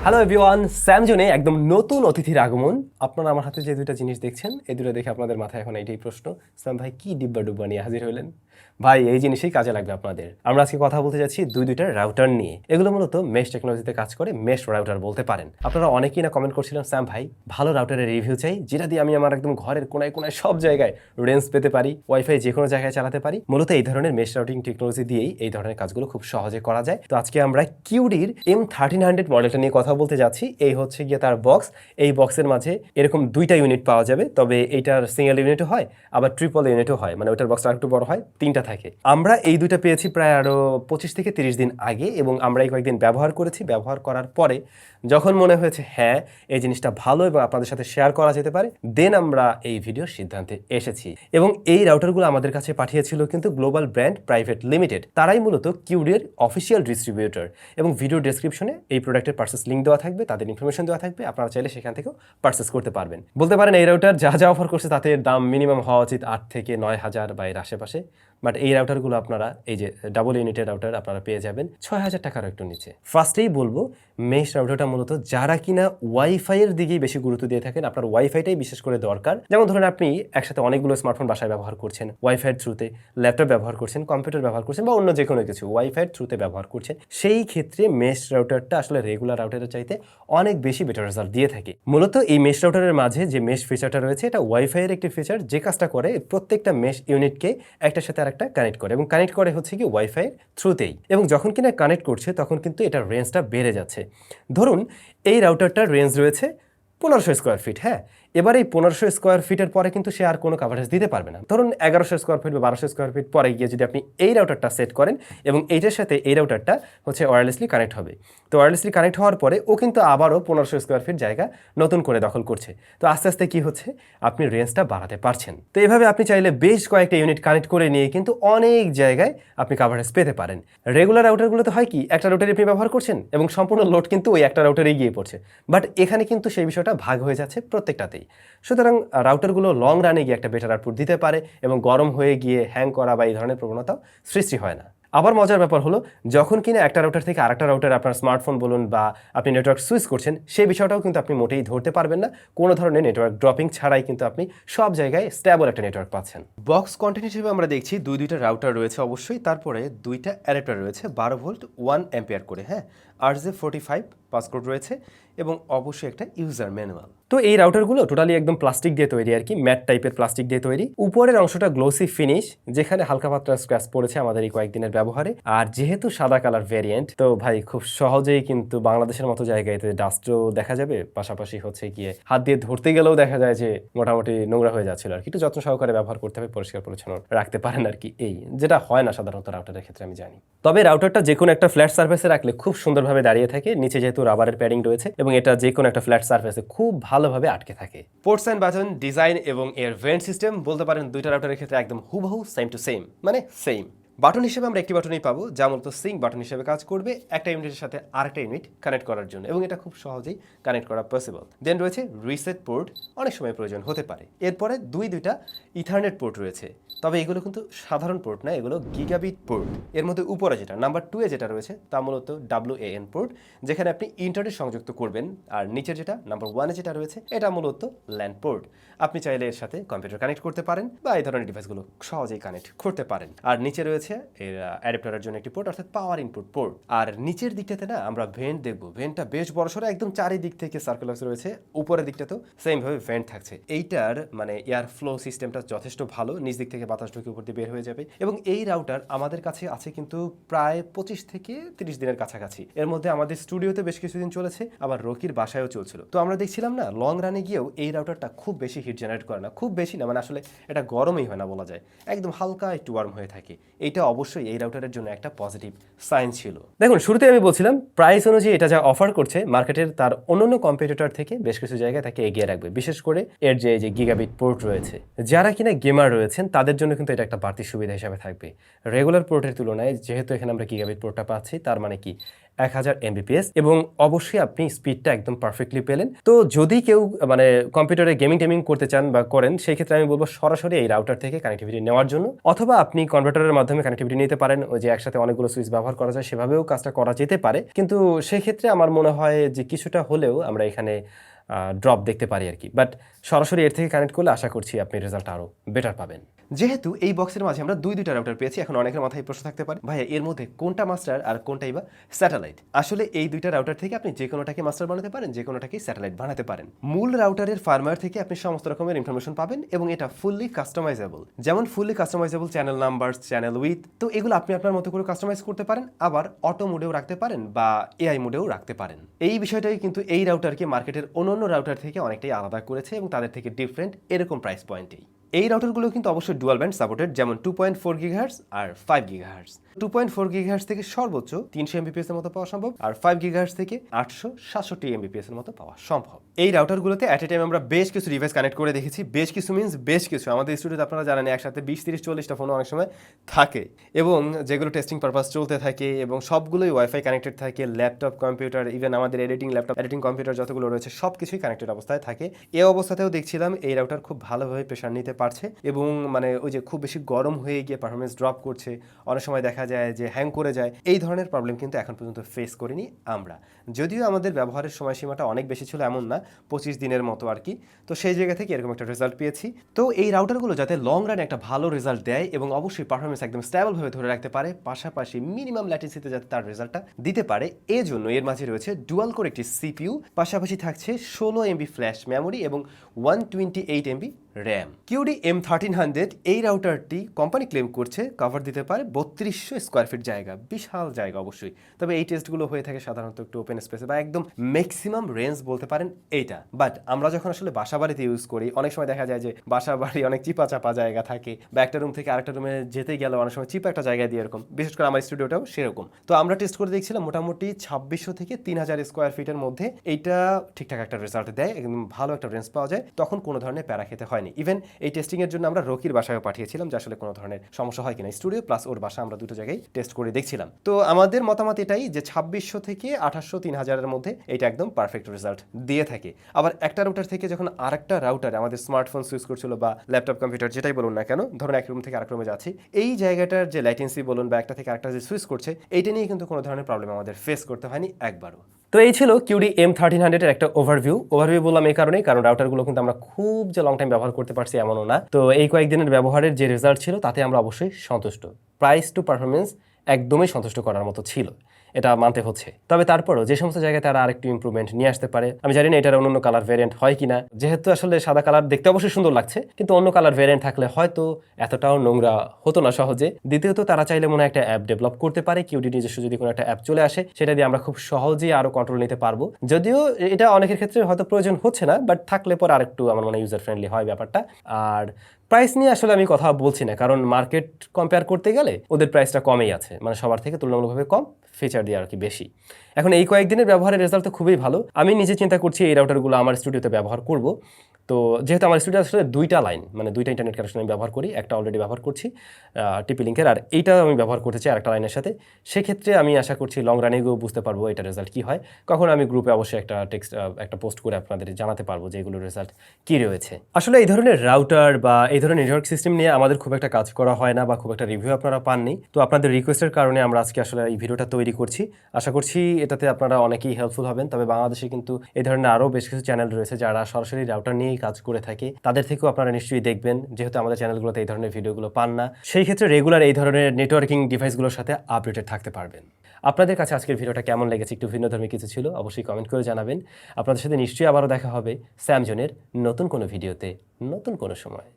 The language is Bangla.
হ্যালো এভরিওয়ান, স্যামজনে একদম নতুন অতিথির আগমন। আপনারা আমার হাতে যে দুইটা জিনিস দেখছেন, এই দুটো দেখে আপনাদের মাথায় এখন এইটাই প্রশ্ন, স্যাম ভাই কি ডিব্বা ডুব্বা নিয়ে হাজির হলেন? ভাই এই জিনিসই কাজে লাগবে আপনাদের। আমরা আজকে কথা বলতে যাচ্ছি দুইটা রাউটার নিয়ে। এগুলো মূলত মেশ টেকনোলজিতে কাজ করে, মেশ রাউটার বলতে পারেন। আপনারা অনেকেই না কমেন্ট করছিলেন, স্যাম ভাই ভালো রাউটারের রিভিউ চাই, যেটা দিয়ে আমি আমার একদম ঘরের কোনায় কোনায় সব জায়গায় রেঞ্জ পেতে পারি, ওয়াইফাই যে কোনো জায়গায় চালাতে পারি। মূলত এই ধরনের মেশ রাউটিং টেকনোলজি দিয়েই এই ধরনের কাজগুলো খুব সহজে করা যায়। তো আজকে আমরা কিউডির M1300 মডেলটা নিয়ে কথা বলতে যাচ্ছি। এই হচ্ছে গিয়ে তার বক্স। এই বক্সের মাঝে এরকম দুইটা ইউনিট পাওয়া যাবে, তবে এইটার সিঙ্গেল ইউনিটও হয়, আবার ট্রিপল ইউনিটও হয়, মানে ওইটার বক্সটা একটু বড় হয়, তিনটা থাকে। আমরা এই দুইটা পেয়েছি প্রায় আরো 25 থেকে 30 দিন আগে, এবং আমরা এই কয়েকদিন ব্যবহার করেছি। ব্যবহার করার পরে যখন মনে হয়েছে হ্যাঁ এই জিনিসটা ভালো এবং আপনাদের সাথে শেয়ার করা যেতে পারে, দেন আমরা এই ভিডিওর সিদ্ধান্তে এসেছি। এবং এই রাউটারগুলো আমাদের কাছে পাঠিয়েছিল কিন্তু গ্লোবাল ব্র্যান্ড প্রাইভেট লিমিটেড। তারাই মূলত কিউডির অফিসিয়াল ডিস্ট্রিবিউটর, এবং ভিডিও ডেসক্রিপশনে এই প্রোডাক্টের পার্সেস লিঙ্ক দেওয়া থাকবে, তাদের ইনফরমেশন দেওয়া থাকবে, আপনারা চাইলে সেখান থেকেও পার্চেস করতে পারবেন। বলতে পারেন এই রাউটার যা যা অফার করছে তাতে দাম মিনিমাম হওয়া উচিত 8 থেকে 9,000 বা এর আশেপাশে। বাট এই রাউটারগুলো আপনারা, এই যে ডাবল ইউনিটের রাউটার, আপনারা পেয়ে যাবেন 6,000 টাকার একটু নিচে। ফার্স্টেই বলবো, মেশ রাউটারটা মূলত যারা কিনা ওয়াইফাইয়ের দিকেই বেশি গুরুত্ব দিয়ে থাকেন, আপনার ওয়াইফাইটাই বিশেষ করে দরকার। যেমন ধরেন আপনি একসাথে অনেকগুলো স্মার্টফোন বাসায় ব্যবহার করছেন, ওয়াইফাইয়ের থ্রুতে ল্যাপটপ ব্যবহার করছেন, কম্পিউটার ব্যবহার করছেন, বা অন্য যে কোনো কিছু ওয়াইফাইয়ের থ্রুতে ব্যবহার করছেন, সেই ক্ষেত্রে মেশ রাউটারটা আসলে রেগুলার রাউটারের চাইতে অনেক বেশি বেটার রেজাল্ট দিয়ে থাকে। মূলত এই মেশ রাউটারের মাঝে যে মেশ ফিচারটা রয়েছে, এটা ওয়াইফাইয়ের একটি ফিচার, যে কাজটা করে প্রত্যেকটা মেশ ইউনিটকে একটার সাথে আরেকটা কানেক্ট করে, এবং কানেক্ট করে হচ্ছে কি ওয়াইফাইয়ের থ্রুতেই। এবং যখন কিনা কানেক্ট করছে তখন কিন্তু এটার রেঞ্জটা বেড়ে যাচ্ছে। ধরুন এই রাউটারটার রেঞ্জ রয়েছে 1500 স্কোয়ার ফিট। হ্যাঁ, এবার এই 1500 স্কোয়ার ফিটের পরে কিন্তু সে আর কোনো কাভারেজ দিতে পারবে না। ধরুন 1100 স্কোয়ার ফিট বা 1200 স্কোয়ার ফিট পরে গিয়ে যদি আপনি এই রাউটারটা সেট করেন, এবং এইটার সাথে এই রাউটারটা হচ্ছে ওয়্যারলেসলি কানেক্ট হবে, তো ওয়্যারলেসলি কানেক্ট হওয়ার পরে ও কিন্তু আবারও 1500 স্কোয়ার ফিট জায়গা নতুন করে দখল করছে। তো আস্তে আস্তে কি হচ্ছে, আপনি রেঞ্জটা বাড়াতে পারছেন। তো এইভাবে আপনি চাইলে বেশ কয়েকটা ইউনিট কানেক্ট করে নিয়ে কিন্তু অনেক জায়গায় আপনি কাভারেজ পেতে পারেন। রেগুলার রাউটারগুলোতে হয় কি, একটা রাউটারে আপনি ব্যবহার করছেন এবং সম্পূর্ণ লোড কিন্তু ওই একটা রাউটারেই গিয়ে পড়ছে। বাট এখানে কিন্তু সেই বিষয়টা ভাগ হয়ে যাচ্ছে প্রত্যেকটাতেই। সুতরাং রাউটারগুলো লং রানে গিয়ে একটা বেটার আউটপুট দিতে পারে, এবং গরম হয়ে গিয়ে হ্যাং করা বা এই ধরনের প্রবণতাও সৃষ্টি হয় না। আবার মজার ব্যাপার হলো, যখন কিনা একটা রাউটার থেকে আরেকটা রাউটার আপনার স্মার্টফোন বলুন বা আপনি নেটওয়ার্ক সুইচ করছেন, সেই বিষয়টাও কিন্তু আপনি মোটেই ধরতে পারবেন না। কোনো ধরনের নেটওয়ার্ক ড্রপিং ছাড়াই কিন্তু আপনি সব জায়গায় স্ট্যাবল একটা নেটওয়ার্ক পাচ্ছেন। বক্স কন্টেন্ট হিসেবে আমরা দেখছি দুইটা রাউটার রয়েছে অবশ্যই, তারপরে দুইটা অ্যাডাপ্টার রয়েছে 12 ভোল্ট 1 অ্যাম্পিয়ার করে। হ্যাঁ, RJ45 পাসকোড রয়েছে, এবং অবশ্যই একটা ইউজার ম্যানুয়াল। তো এই রাউটারগুলো টোটালি একদম প্লাস্টিক দিয়ে তৈরি, আর কি ম্যাট টাইপের প্লাস্টিক দিয়ে তৈরি। উপরের অংশটা গ্লোসি ফিনিশ, যেখানে হালকা পাতলা স্ক্র্যাচ পড়েছে আমাদের এই কয়েকদিনের ব্যবহারে। আর যেহেতু সাদা কালার ভ্যারিয়েন্ট, তো ভাই খুব সহজেই কিন্তু বাংলাদেশের মতো জায়গায় ডাস্টও দেখা যাবে, পাশাপাশি হচ্ছে গিয়ে হাত দিয়ে ধরতে গেলেও দেখা যায় যে মোটামুটি নোংরা হয়ে যাচ্ছিল। আর কি একটু যত্ন সহকারে ব্যবহার করতে হবে, পরিষ্কার পরিচ্ছন্ন রাখতে পারেন আর কি, এই যেটা হয় না সাধারণত রাউটারের ক্ষেত্রে আমি জানি। তবে রাউটারটা যে কোনো একটা ফ্ল্যাট সার্ফেসে রাখলে খুব সুন্দরভাবে দাঁড়িয়ে থাকে, নিচে যেহেতু রাবারের প্যাডিং রয়েছে, এবং এটা যে কোনো একটা ফ্ল্যাট সার্ফেসে খুব ভালোভাবে আটকে থাকে। পোর্টস অ্যান্ড বাটন ডিজাইন এবং এর ভেন্ট সিস্টেম বলতে পারেন দুইটা রাউটারের ক্ষেত্রে একদম হুবহু সেম টু সেম, মানে সেম। বাটন হিসেবে আমরা একটি বাটনই পাবো, যা মূলত সিঙ্ক বাটন হিসেবে কাজ করবে একটা ইউনিটের সাথে আরেকটা ইউনিট কানেক্ট করার জন্য, এবং এটা খুব সহজেই কানেক্ট করা পসিবল। দেন রয়েছে রিসেট পোর্ট, অনেক সময় প্রয়োজন হতে পারে। এরপরে দুইটা ইথারনেট পোর্ট রয়েছে, তবে এগুলো কিন্তু সাধারণ পোর্ট না, এগুলো গিগাবিট পোর্ট। এর মধ্যে উপরে যেটা নাম্বার 2 এ যেটা রয়েছে তা মূলত WAN পোর্ট, যেখানে আপনি ইন্টারনেট সংযুক্ত করবেন। আর নিচের যেটা নাম্বার 1 এ যেটা রয়েছে, এটা মূলত ল্যান পোর্ট। আপনি চাইলে এর সাথে কম্পিউটার কানেক্ট করতে পারেন বা এই ধরনের ডিভাইসগুলো সহজেই কানেক্ট করতে পারেন। আর নিচে রয়েছে এর অ্যাডাপ্টারের জন্য একটি পোর্ট, অর্থাৎ পাওয়ার ইনপুট পোর্ট। আর নিচের দিকটাতে না আমরা ভেন্ট দেখবো, ভেন্টটা বেশ বড়সড়, একদম চারিদিক থেকে সার্কুলার রয়েছে। উপরের দিকটাতেও সেম ভাবে ভেন্ট থাকছে। এইটার মানে এয়ার ফ্লো সিস্টেমটা যথেষ্ট ভালো, নিচ দিক থেকে বাতাস ঢুকে উপর দিয়ে বের হয়ে যাবে। এবং এই রাউটার আমাদের কাছে আছে কিন্তু প্রায় 25 থেকে 30 দিনের কাছাকাছি। এর মধ্যে আমাদের স্টুডিওতে বেশ কিছুদিন চলেছে, আবার রকির বাসায়ও চলছিল। তো আমরা দেখছিলাম না লং রানে গিয়েও এই রাউটারটা খুব বেশি হিট জেনারেট করে না, খুব বেশি না, মানে আসলে এটা গরমই হয় না বলা যায়, একদম হালকা একটু ওয়ার্ম হয়ে থাকে। এইটা অবশ্যই এই রাউটারের জন্য একটা পজিটিভ সাইন ছিল। দেখুন, শুরুতে আমি বলছিলাম প্রাইস অনুযায়ী এটা যা অফার করছে মার্কেটের তার অন্যান্য কম্পিটিটর থেকে বেশ কিছু জায়গায় তাকে এগিয়ে রাখবে, বিশেষ করে এর যে গিগাবিট পোর্ট রয়েছে। যারা কিনা গেমার রয়েছেন তাদের জন্য কিন্তু এটা একটা বাড়তি সুবিধা হিসেবে থাকবে রেগুলার পোর্টের তুলনায়। যেহেতু এখানে আমরা গিগাবিট পোর্টটা পাচ্ছি, তার মানে কি 1000 Mbps এবং অবশ্যই আপনি স্পিডটা একদম পারফেক্টলি পেলেন। তো যদি কেউ মানে কম্পিউটারে গেমিং করতে চান বা করেন, সেই ক্ষেত্রে আমি বলবো সরাসরি এই রাউটার থেকে কানেক্টিভিটি নেওয়ার জন্য, অথবা আপনি কনভার্টারের মাধ্যমে কানেক্টিভিটি নিতে পারেন। ওই যে একসাথে অনেকগুলো সুইচ ব্যবহার করা যায়, সেভাবেও কাজটা করা যেতে পারে। কিন্তু সেই ক্ষেত্রে আমার মনে হয় যে কিছুটা হলেও আমরা এখানে ড্রপ দেখতে পারি আর কি। বাট সরাসরি এর থেকে কানেক্ট করলে আশা করছি আপনি রেজাল্ট আরও বেটার পাবেন। যেহেতু এই বক্সের মাঝে আমরা দুইটা রাউটার পেয়েছি, এখন অনেকের মাথায় প্রশ্ন থাকতে পারে, ভাইয়া এর মধ্যে কোনটা মাস্টার আর কোনটাই বা স্যাটেলাইট? আসলে এই দুইটা রাউটার থেকে আপনি যে কোনোটাকে মাস্টার বানাতে পারেন, যে কোনোটাকে স্যাটেলাইট বানাতে পারেন। মূল রাউটারের ফার্মওয়্যার থেকে আপনি সমস্ত রকমের ইনফরমেশন পাবেন এবং এটা ফুললি কাস্টমাইজেবল। যেমন fully customisable channel number, channel with, তো এগুলো আপনি আপনার মতো করে কাস্টমাইজ করতে পারেন। আবার অটো মোডেও রাখতে পারেন বা এআই মোডেও রাখতে পারেন। এই বিষয়টাই কিন্তু এই রাউটারকে মার্কেটের অন্যান্য রাউটার থেকে অনেকটাই আলাদা করেছে এবং তাদের থেকে ডিফারেন্ট এরকম প্রাইস পয়েন্টেই। এই রাউটারগুলো কিন্তু অবশ্যই ডুয়াল ব্যান্ড সাপোর্টেড, যেমন 2.4 GHz আর 5 GHz। 2.4 GHz থেকে সর্বোচ্চ 300 Mbps এর মতো পাওয়া সম্ভব, আর 5 GHz থেকে 867 Mbps এর মতো পাওয়া সম্ভব। এই রাউটারগুলোতে অ্যাট এ টাইম আমরা বেশ কিছু ডিভাইস কানেক্ট করে দেখেছি। বেশ কিছু মিন্স বেশ কিছু। আমাদের স্টুডিওতে আপনারা জানেন একসাথে 20-30-40টা ফোন অনেক সময় থাকে এবং যেগুলো টেস্টিং পারপাস চলতে থাকে এবং সবগুলোই ওয়াইফাই কানেক্টেড থাকে। ল্যাপটপ, কম্পিউটার, ইভেন আমাদের এডিটিং কম্পিউটার যতগুলো রয়েছে সব কিছুই কানেক্টেড অবস্থায় থাকে। এই অবস্থাতেও দেখছিলাম এই রাউটার খুব ভালোভাবে প্রেশার নিতে পারছে এবং মানে ওই যে খুব বেশি গরম হয়ে গিয়ে পারফরমেন্স ড্রপ করছে, অনেক সময় দেখা যায় যে হ্যাং করে যায়। এই ধরনের প্রবলেম কিন্তু এখন পর্যন্ত ফেস করিনি আমরা। যদিও আমাদের ব্যবহারের সময়সীমাটা অনেক বেশি ছিল, এমন না, 25 দিনের মতো আর কি। তো সেই জায়গা থেকে এরকম একটা রেজাল্ট পেয়েছি। তো এই রাউটারগুলো যাতে লং রানে একটা ভালো রেজাল্ট দেয় এবং অবশ্যই পারফরমেন্স একদম স্টেবলভাবে ধরে রাখতে পারে, পাশাপাশি মিনিমাম ল্যাটেন্সিতে যাতে তার রেজাল্টটা দিতে পারে, এজন্য এর মাঝে রয়েছে ডুয়াল কোর একটি সিপিইউ, পাশাপাশি থাকছে 16 MB ফ্ল্যাশ মেমোরি এবং 128 MB র্যাম। Cudy M1300 এই রাউটারটি কোম্পানি ক্লেম করছে কভার দিতে পারে 3200 স্কোয়ার ফিট জায়গা, বিশাল জায়গা অবশ্যই। তবে এই টেস্টগুলো হয়ে থাকে সাধারণত একটু ওপেন স্পেসে বা একদম ম্যাক্সিমাম রেঞ্জ বলতে পারেন এইটা। বাট আমরা যখন আসলে বাসা বাড়িতে ইউজ করি, অনেক সময় দেখা যায় যে বাসা বাড়ি অনেক চিপা চাপা জায়গা থাকে বা একটা রুম থেকে আরেকটা রুমে যেতে গেলে অনেক সময় চিপা একটা জায়গা দিয়ে এরকম, বিশেষ করে আমার স্টুডিওটাও সেরকম। তো আমরা টেস্ট করে দেখছিলাম মোটামুটি 2600 থেকে 3000 স্কোয়ার ফিটের মধ্যে এইটা ঠিকঠাক একটা রেজাল্ট দেয়, একদম ভালো একটা রেঞ্জ পাওয়া যায়, তখন কোনো ধরনের প্যারা খেতে হয়নি। ইভেন এই টেস্টিংয়ের জন্য আমরা রকির বাসায়ও পাঠিয়েছিলাম যে আসলে কোনো ধরনের সমস্যা হয় কিনা। স্টুডিও প্লাস ওর বাসা আমরা দুটো জায়গায় টেস্ট করে দেখছিলাম। তো আমাদের মতামত এটাই যে 2600 থেকে 2800-3000-এর মধ্যে এটা একদম পারফেক্ট রেজাল্ট দিয়ে থাকে। আবার একটা রাউটার থেকে যখন আরেকটা রাউটারে আমাদের স্মার্টফোন সুইচ করছিল বা ল্যাপটপ, কম্পিউটার যেটাই বলুন না কেন, ধরুন এক রুম থেকে আরেক রুমে যাচ্ছি, এই জায়গাটার যে ল্যাটেন্সি বলুন বা একটা থেকে আরেকটা যে সুইচ করছে, এইটা নিয়ে কিন্তু কোনো ধরনের প্রবলেম আমাদের ফেস করতে হয়নি একবারও। তো এই ছিল Cudy M1300 এর একটা ওভারভিউ বললাম এই কারণেই, কারণ রাউটারগুলো কিন্তু আমরা খুব যে লং টাইম ব্যবহার করতে পারছি এমনও না। তো এই কয়েকদিনের ব্যবহারের যে রেজাল্ট ছিল তাতে আমরা অবশ্যই সন্তুষ্ট। প্রাইস টু পারফরমেন্স একদমই সন্তুষ্ট করার মতো ছিল, এটা মানতে হচ্ছে। তবে তারপরও যে সমস্ত জায়গায় তারা আরেকটু ইমপ্রুভমেন্ট নিয়ে আসতে পারে, আমি জানি না এটার অন্য কালার ভ্যারিয়েন্ট হয় কিনা। যেহেতু আসলে সাদা কালার দেখতে অবশ্যই সুন্দর লাগছে, কিন্তু অন্য কালার ভ্যারিয়েন্ট থাকলে হয়তো এতটাও নোংরা হতো না সহজে। দ্বিতীয়ত তারা চাইলে মনে হয় একটা অ্যাপ ডেভেলপ করতে পারে, কিউডি নিজস্ব যদি কোনো একটা অ্যাপ চলে আসে, সেটা দিয়ে আমরা খুব সহজেই আরো কন্ট্রোল নিতে পারবো। যদিও এটা অনেকের ক্ষেত্রে হয়তো প্রয়োজন হচ্ছে না, বাট থাকলে পর আরেকটু আমার মনে হয় ইউজার ফ্রেন্ডলি হয় ব্যাপারটা। আর প্রাইস নিয়ে আসলে আমি কথা বলছি না, কারণ মার্কেট কম্পেয়ার করতে গেলে ওদের প্রাইসটা কমেই আছে, মানে সবার থেকে তুলনামূলকভাবে কম, ফিচার দিয়ে আর কি বেশি। এখন এই কয়েকদিনের ব্যবহারের রেজাল্ট তো খুবই ভালো। আমি নিজে চিন্তা করছি এই রাউটারগুলো আমার স্টুডিওতে ব্যবহার করব। তো যেহেতু আমার স্টুডিও আসলে দুইটা লাইন, মানে দুইটা ইন্টারনেট কানেকশন আমি ব্যবহার করি, একটা অলরেডি ব্যবহার করছি টিপি লিঙ্কের, আর এইটা আমি ব্যবহার করতে চাই আরেকটা লাইনের সাথে। সেক্ষেত্রে আমি আশা করছি লং রানে গিয়েও বুঝতে পারবো এটা রেজাল্ট কী হয়। কখন আমি গ্রুপে অবশ্যই একটা পোস্ট করে আপনাদের জানাতে পারবো যে এগুলোর রেজাল্ট কী রয়েছে। আসলে এই ধরনের রাউটার বা এই ধরনের নেটওয়ার্ক সিস্টেম নিয়ে আমাদের খুব একটা কাজ করা হয় না বা খুব একটা রিভিউ আপনারা পাননি। তো আপনাদের রিকোয়েস্টের কারণে আমরা আজকে আসলে এই ভিডিওটা তৈরি করছি। আশা করছি এটাতে আপনারা অনেকেই হেল্পফুল হবেন। তবে বাংলাদেশে কিন্তু এই ধরনের আরও বেশ কিছু চ্যানেল রয়েছে যারা সরাসরি রাউটার নিয়েই কাজ করে থাকে, তাদের থেকেও আপনারা নিশ্চয়ই দেখবেন, যেহেতু আমাদের চ্যানেলগুলোতে এই ধরনের ভিডিওগুলো পান না। সেই ক্ষেত্রে রেগুলার এই ধরনের নেটওয়ার্কিং ডিভাইসগুলোর সাথে আপডেটেড থাকতে পারবেন। আপনাদের কাছে আজকের ভিডিওটা কেমন লেগেছে, একটু ভিন্নধর্মী কিছু ছিল, অবশ্যই কমেন্ট করে জানাবেন। আপনাদের সাথে নিশ্চয়ই আবারও দেখা হবে স্যামজনের নতুন কোনো ভিডিওতে, নতুন কোনো সময়।